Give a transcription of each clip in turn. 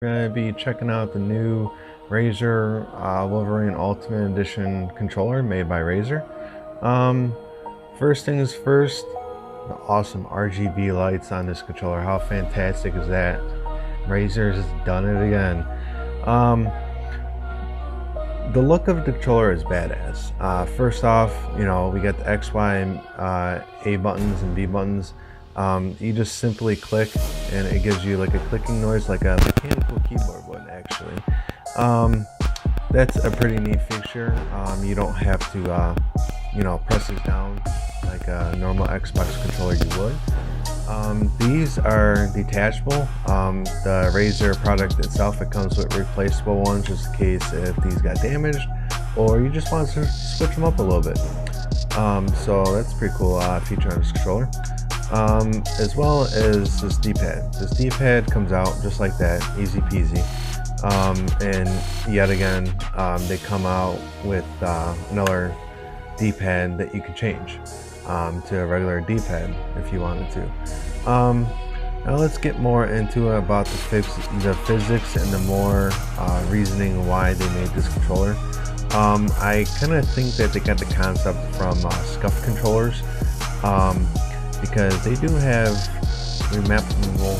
Gonna be checking out the new Razer Wolverine Ultimate Edition controller made by Razer. Um, First things first, the awesome RGB lights on this controller. How fantastic is that? Razer has done it again. Um, the look of the controller is badass. First off, we got the X, Y, and A buttons and B buttons. You just simply click and it gives you like a clicking noise, like a mechanical keyboard would actually. That's a pretty neat feature. You don't have to, press it down like a normal Xbox controller you would. These are detachable. The Razer product itself, it comes with replaceable ones just in case if these got damaged or you just want to switch them up a little bit. So that's a pretty cool feature on this controller. As well as this D-pad. This D-pad comes out just like that, easy peasy. And yet again, they come out with another D-pad that you can change to a regular D-pad if you wanted to. Now let's get more into it about the physics and the more reasoning why they made this controller. I kind of think that they got the concept from scuff controllers. Because they do have remappable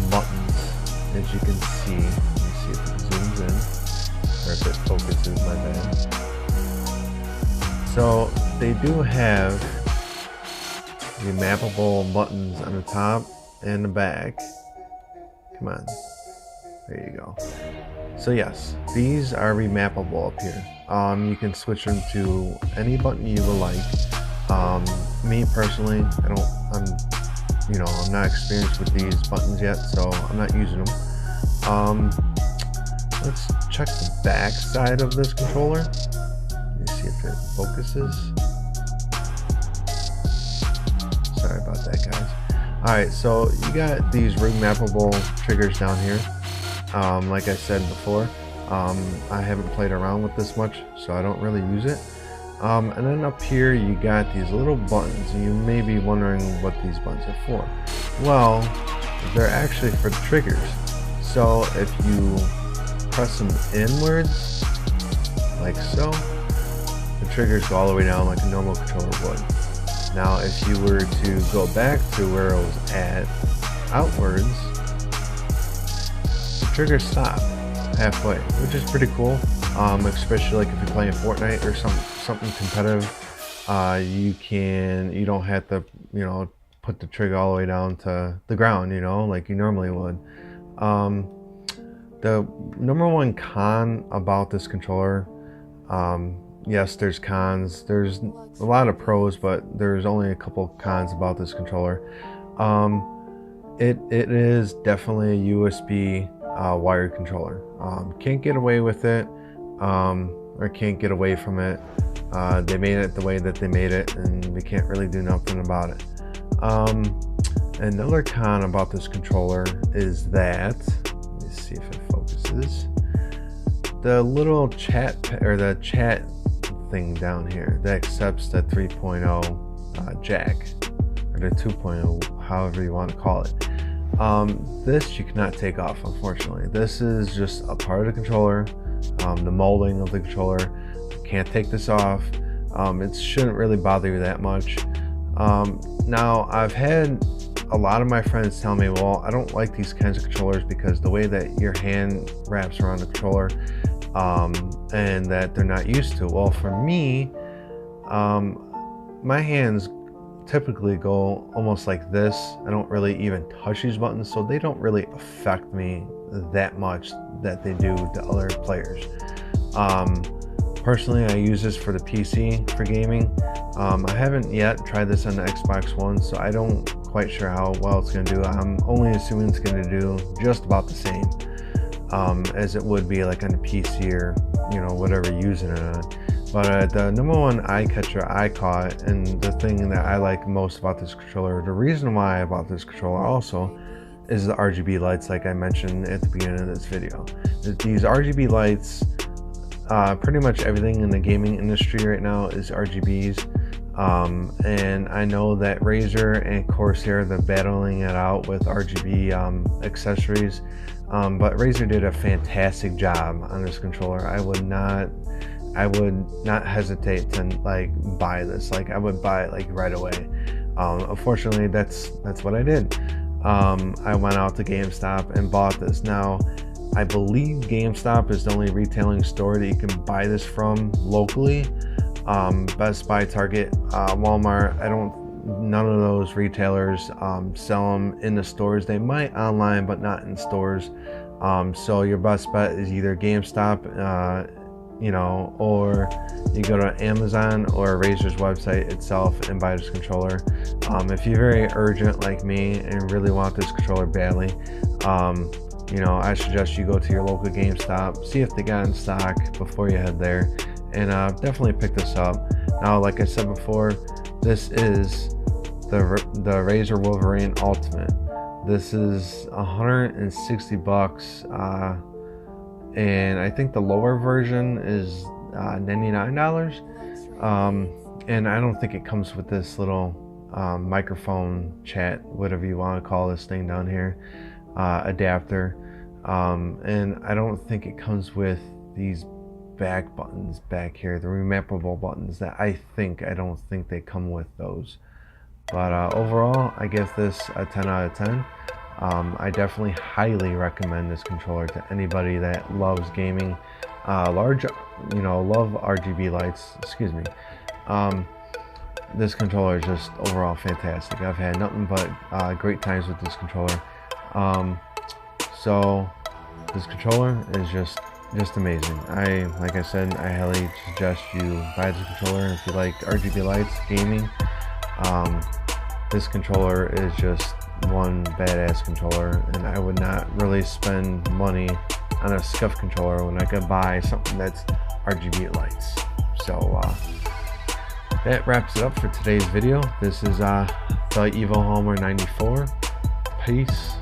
buttons, as you can see. Let me see if it zooms in, or if it focuses, my bad. So they do have remappable buttons on the top and the back. Come on, there you go. So yes, these are remappable up here. You can switch them to any button you would like. Me personally, I'm not experienced with these buttons yet, so I'm not using them. Let's check the back side of this controller. Let me see if it focuses. Sorry about that, guys. Alright, so you got these remappable triggers down here. Like I said before, I haven't played around with this much, so I don't really use it. And then up here you got these little buttons, and you may be wondering what these buttons are for. Well, they're actually for the triggers. So if you press them inwards, like so, the triggers go all the way down like a normal controller would. Now if you were to go back to where it was at, outwards, the triggers stop halfway, which is pretty cool. Especially like if you're playing Fortnite or something competitive, you don't have to put the trigger all the way down to the ground, like you normally would. The number one con about this controller, yes, there's cons, there's a lot of pros, but there's only a couple cons about this controller. It is definitely a USB wired controller. Can't get away with it. Or can't get away from it. They made it the way that they made it, and we can't really do nothing about it. Another con about this controller is that, let me see if it focuses, the little chat chat thing down here that accepts the 3.0 jack, or the 2.0, however you want to call it. This you cannot take off, unfortunately. This is just a part of the controller. The molding of the controller, can't take this off. It shouldn't really bother you that much. Now I've had a lot of my friends tell me, well, I don't like these kinds of controllers because the way that your hand wraps around the controller, and that they're not used to. Well, for me, my hands typically go almost like this. I don't really even touch these buttons, so they don't really affect me that much that they do to other players. Personally, I use this for the PC for gaming. I haven't yet tried this on the Xbox One, so I don't quite sure how well it's going to do. I'm only assuming it's going to do just about the same as it would be like on the PC or whatever you're using it on. But the number one eye catcher I caught, and the thing that I like most about this controller, the reason why I bought this controller also, is the RGB lights, like I mentioned at the beginning of this video. These RGB lights, pretty much everything in the gaming industry right now is RGBs. And I know that Razer and Corsair, they're battling it out with RGB accessories. But Razer did a fantastic job on this controller. I would not hesitate to like buy this. Like I would buy it like right away. Unfortunately, that's what I did. I went out to GameStop and bought this. Now, I believe GameStop is the only retailing store that you can buy this from locally. Best Buy, Target, Walmart, none of those retailers sell them in the stores. They might online, but not in stores. So your best bet is either GameStop, you know, or you go to Amazon or Razer's website itself and buy this controller. If you're very urgent like me and really want this controller badly, you know, I suggest you go to your local GameStop, see if they got in stock before you head there, and definitely pick this up. Now, like I said before, this is the Razer Wolverine Ultimate. This is 160 bucks, and I think the lower version is $99. And I don't think it comes with this little microphone chat, whatever you want to call this thing down here, adapter. And I don't think it comes with these back buttons back here, the remappable buttons that I don't think they come with those. But overall, I give this a 10 out of 10. I definitely highly recommend this controller to anybody that loves gaming, love RGB lights, excuse me. This controller is just overall fantastic. I've had nothing but great times with this controller. So this controller is just amazing. Like I said, I highly suggest you buy this controller if you like RGB lights, gaming. This controller is just one badass controller, and I would not really spend money on a scuff controller when I could buy something that's RGB lights. So that wraps it up for today's video. This is the Evo Homer 94. Peace.